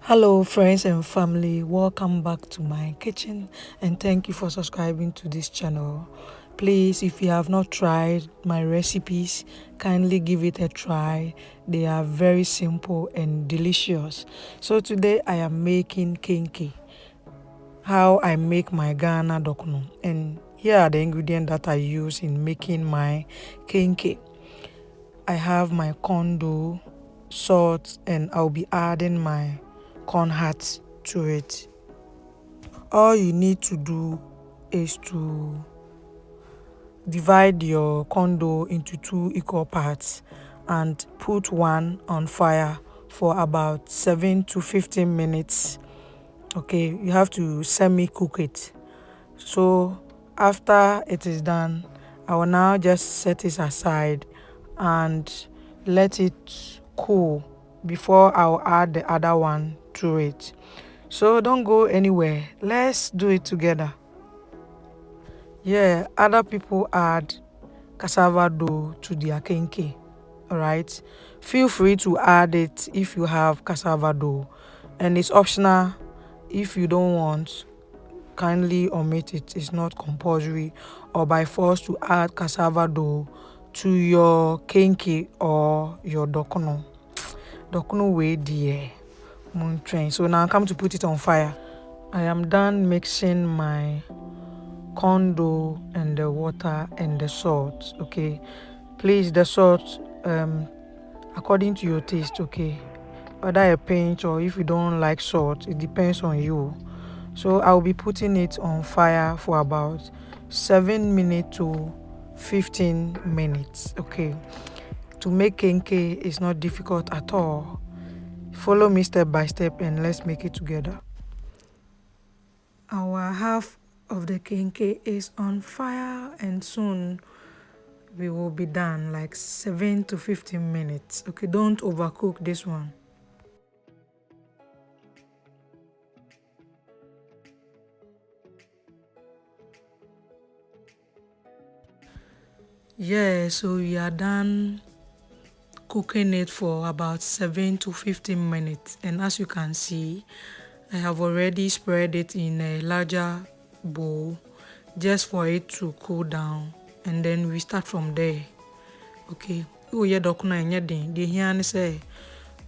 Hello friends and family, welcome back to my kitchen and thank you for subscribing to this channel. Please, if you have not tried my recipes, kindly give it a try. They are very simple and delicious. So today I am making kenkey, how I make my Ghana dokno, and here are the ingredients that I use in making my kenkey. I have my corn dough, salt, and I'll be adding my corn heart to it. All you need to do is to divide your corn dough into 2 equal parts and put one on fire for about 7 to 15 minutes. Okay, you have to semi-cook it. So after it is done, I will now just set it aside and let it cool before I'll add the other one to it. So don't go anywhere. Let's do it together. Yeah, other people add cassava dough to their kenkey. Alright. Feel free to add it if you have cassava dough. And it's optional if you don't want. Kindly omit it. It's not compulsory or by force to add cassava dough to your kenkey or your dokno. Dokno way dear. Moon train. So now come to put it on fire. I am done mixing my corn dough and the water and the salt. Okay, please, the salt according to your taste. Okay, whether a pinch or if you don't like salt, it depends on you. So I'll be putting it on fire for about 7 minutes to 15 minutes. Okay, to make kenkey is not difficult at all. Follow me step by step and let's make it together. Our half of the kenkey is on fire and soon we will be done, like 7 to 15 minutes. Okay, don't overcook this one. Yeah, so we are done cooking it for about 7 to 15 minutes, and as you can see, I have already spread it in a larger bowl just for it to cool down, and then we start from there. Okay, woyɛ dɔkono a ɛnyɛ den, deɛ hia ne sɛ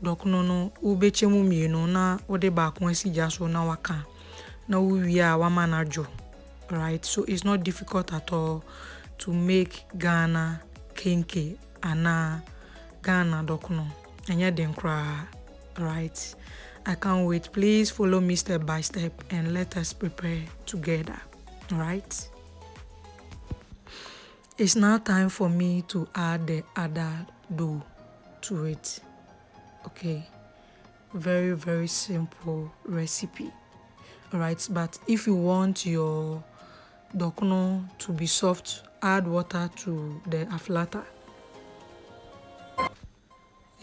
dɔkono no wobɛkyɛ mu mmienu na wode baako asi gya so na waka na wowie a wama no adwo. Right, so it's not difficult at all to make Ghana kenkey ana Ghana dokno. Ɛnyɛ den koraa. Right, I can't wait. Please follow me step by step and let us prepare together. Right, it's now time for me to add the other dough to it. Okay, very simple recipe. Alright, but if you want your dokno to be soft, add water to the aflata.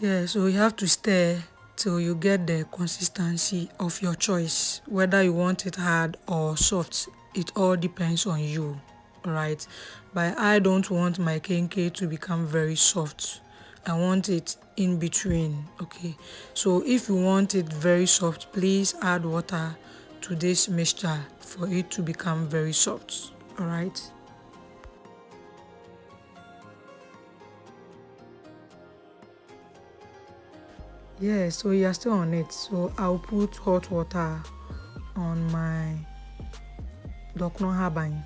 Yeah, so you have to stir till you get the consistency of your choice, whether you want it hard or soft. It all depends on you. Right, but I don't want my kenkey to become very soft. I want it in between. Okay, so if you want it very soft, please add water to this mixture for it to become very soft. All right. Yeah, so you are still on it, so I'll put hot water on my dokno habang.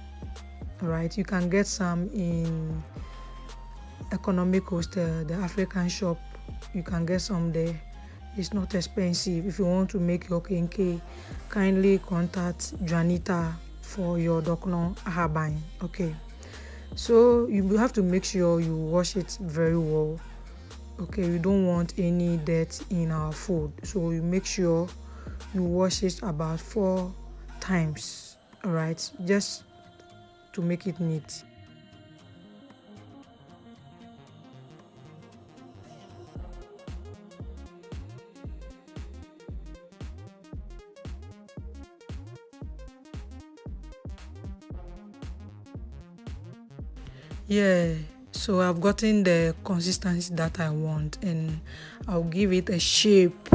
Right, you can get some in economic hostel, the African shop. You can get some there. It's not expensive. If you want to make your kenkey, kindly contact Janita for your dokno habang. Okay, so you have to make sure you wash it very well. Okay, we don't want any dirt in our food, so you make sure you wash it about 4 times. All right, just to make it neat. Yeah, so I've gotten the consistency that I want and I'll give it a shape.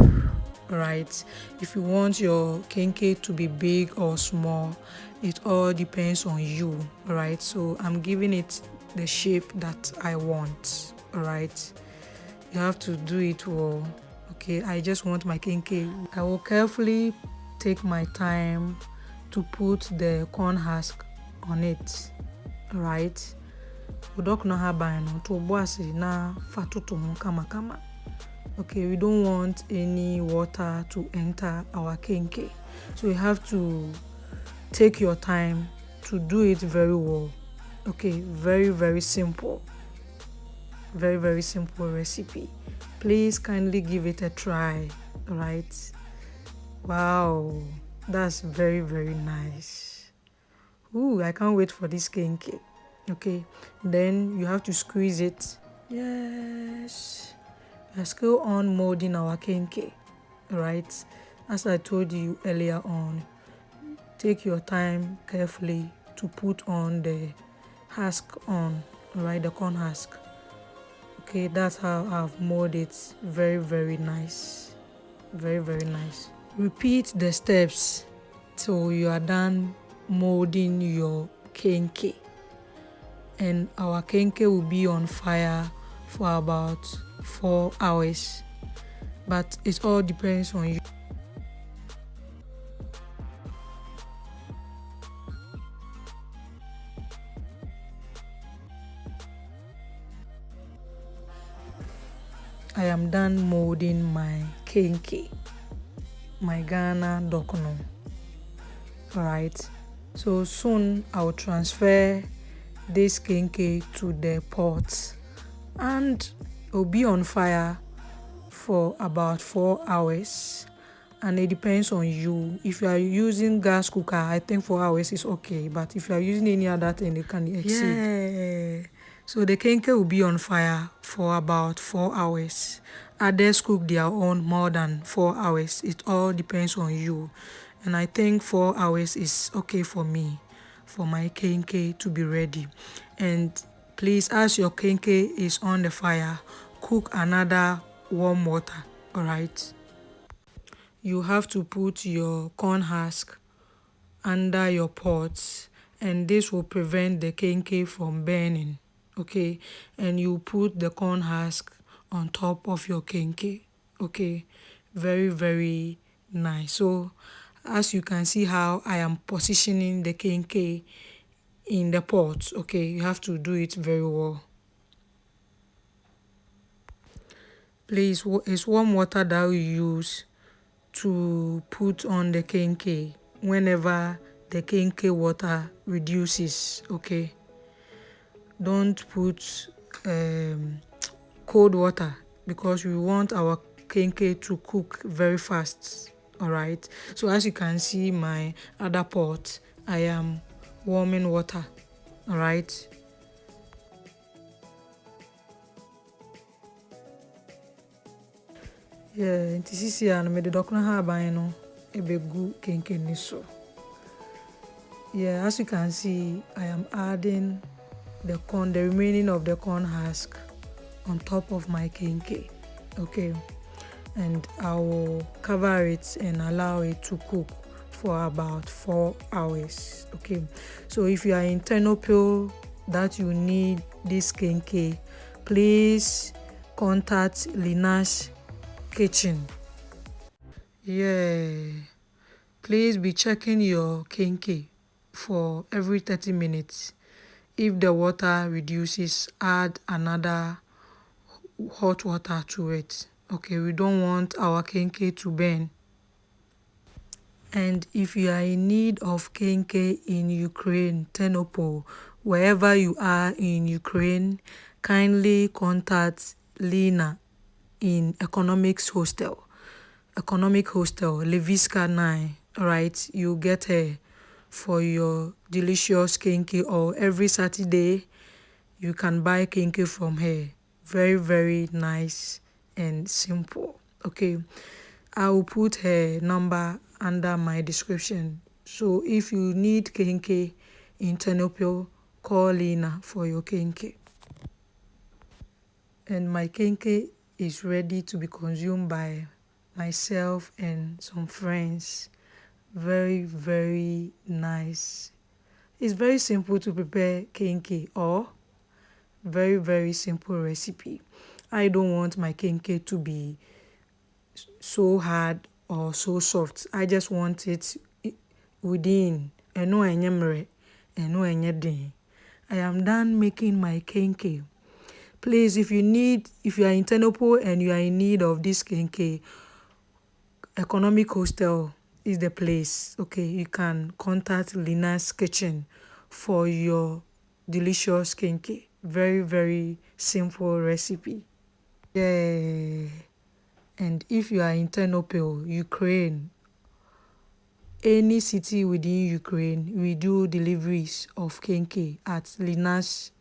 right? If you want your kenkey to be big or small, it all depends on you, right? So I'm giving it the shape that I want, right? You have to do it well. Okay, I just want my kenkey. I will carefully take my time to put the corn husk on it, right? Udok no habano to boasi na fatutu kama. Okay, we don't want any water to enter our kenkey, so you have to take your time to do it very well. Okay, very simple, very simple recipe. Please kindly give it a try, right? Wow, that's very nice. Ooh, I can't wait for this kenkey. Okay, then you have to squeeze it. Yes, we're still on molding our kenkey, right? As I told you earlier on, take your time carefully to put on the husk on, right? The corn husk. Okay, that's how I've molded it. Very nice, very nice. Repeat the steps till you are done molding your kenkey, and our kenkey will be on fire for about 4 hours, but it all depends on you. I am done molding my kenkey, my Ghana dokono. Alright, so soon I'll transfer this kenkey to the pot and it'll be on fire for about 4 hours, and it depends on you. If you are using gas cooker, I think 4 hours is okay, but if you are using any other thing, it can exceed. Yeah. So the kenkey will be on fire for about 4 hours. Others cook their own more than 4 hours. It all depends on you. And I think 4 hours is okay for me, for my kenkey to be ready. And please, as your kenkey is on the fire, cook another warm water, alright? You have to put your corn husk under your pot, and this will prevent the kenkey from burning, okay? And you put the corn husk on top of your kenkey, okay? Very nice. So as you can see how I am positioning the kenkey in the pot, okay? You have to do it very well. Please, it's warm water that we use to put on the kenkey whenever the kenkey water reduces, okay? Don't put cold water because we want our kenkey to cook very fast, all right? So as you can see, my other pot, I am warming water, all right? Yeah, nti sisi a no mede dɔkono ha aban no ebegu kenkey ni so. Yeah, as you can see, I am adding the remaining of the corn husk on top of my kenkey, okay? And I will cover it and allow it to cook for about 4 hours, okay? So if you are in Ternopil that you need this kenkey, please contact Lina's kitchen. Yeah, please be checking your kenkey for every 30 minutes. If the water reduces, add another hot water to it, okay? We don't want our kenkey to burn. And if you are in need of kenkey in Ukraine, Ternopil, wherever you are in Ukraine, kindly contact Lina in Economic Hostel, Leviska 9, right? You get her for your delicious kenkey, or every Saturday you can buy kenkey from her. Very nice and simple, okay? I will put her number under my description. So if you need kenkey in Ternopil, call Lina for your kenkey. And my kenkey is ready to be consumed by myself and some friends. Very, very nice. It's very simple to prepare kenkey, or very, very simple recipe. I don't want my kenkey to be so hard or so soft. I just want it within. Eno enye mre, eno enye den. I am done making my kenkey. Please, if you are in Tenopo and you are in need of this kenkey, Economic Hostel is the place. Okay, you can contact Lina's Kitchen for your delicious kenkey. Very, very simple recipe. Yeah. And if you are in Ternopil, Ukraine, any city within Ukraine, we do deliveries of kenkey at Lina's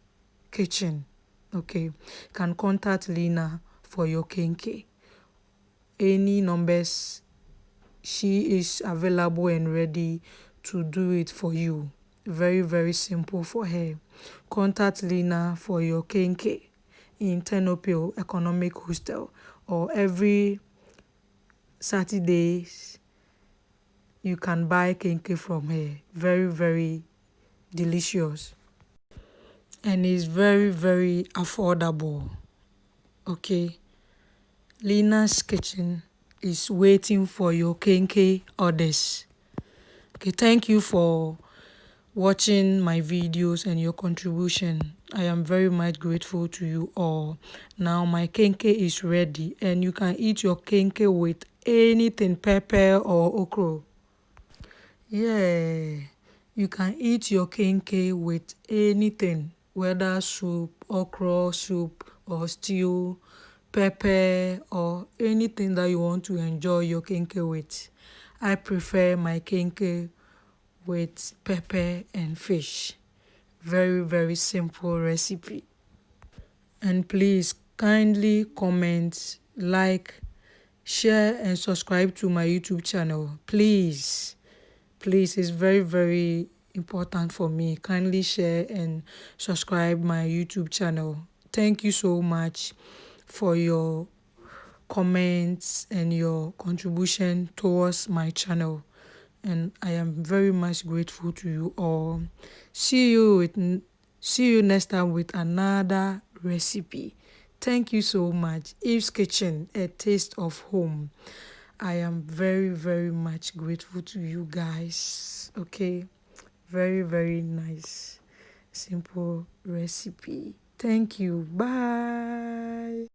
Kitchen. Okay, can contact Lina for your kenkey. Any numbers, she is available and ready to do it for you. Very, very simple for her. Contact Lina for your kenkey in Ternopil Economic Hostel, or every Saturdays you can buy kenkey from her. Very, very delicious. And it's very, very affordable. Okay. Lina's Kitchen is waiting for your kenkey orders. Okay, thank you for watching my videos and your contribution. I am very much grateful to you all. Now my kenkey is ready and you can eat your kenkey with anything, pepper or okra. Yeah, you can eat your kenkey with anything, whether soup, okra soup or stew, pepper or anything that you want to enjoy your kenkey with. I prefer my kenkey with pepper and fish. Very, very simple recipe. And please kindly comment, like, share and subscribe to my YouTube channel. Please, it's very, very important for me. Kindly share and subscribe my YouTube channel. Thank you so much for your comments and your contribution towards my channel, and I am very much grateful to you all. See you next time with another recipe. Thank you so much. Eve's Kitchen, a taste of home. I am very, very much grateful to you guys. Okay, very, very nice simple recipe. Thank you. Bye.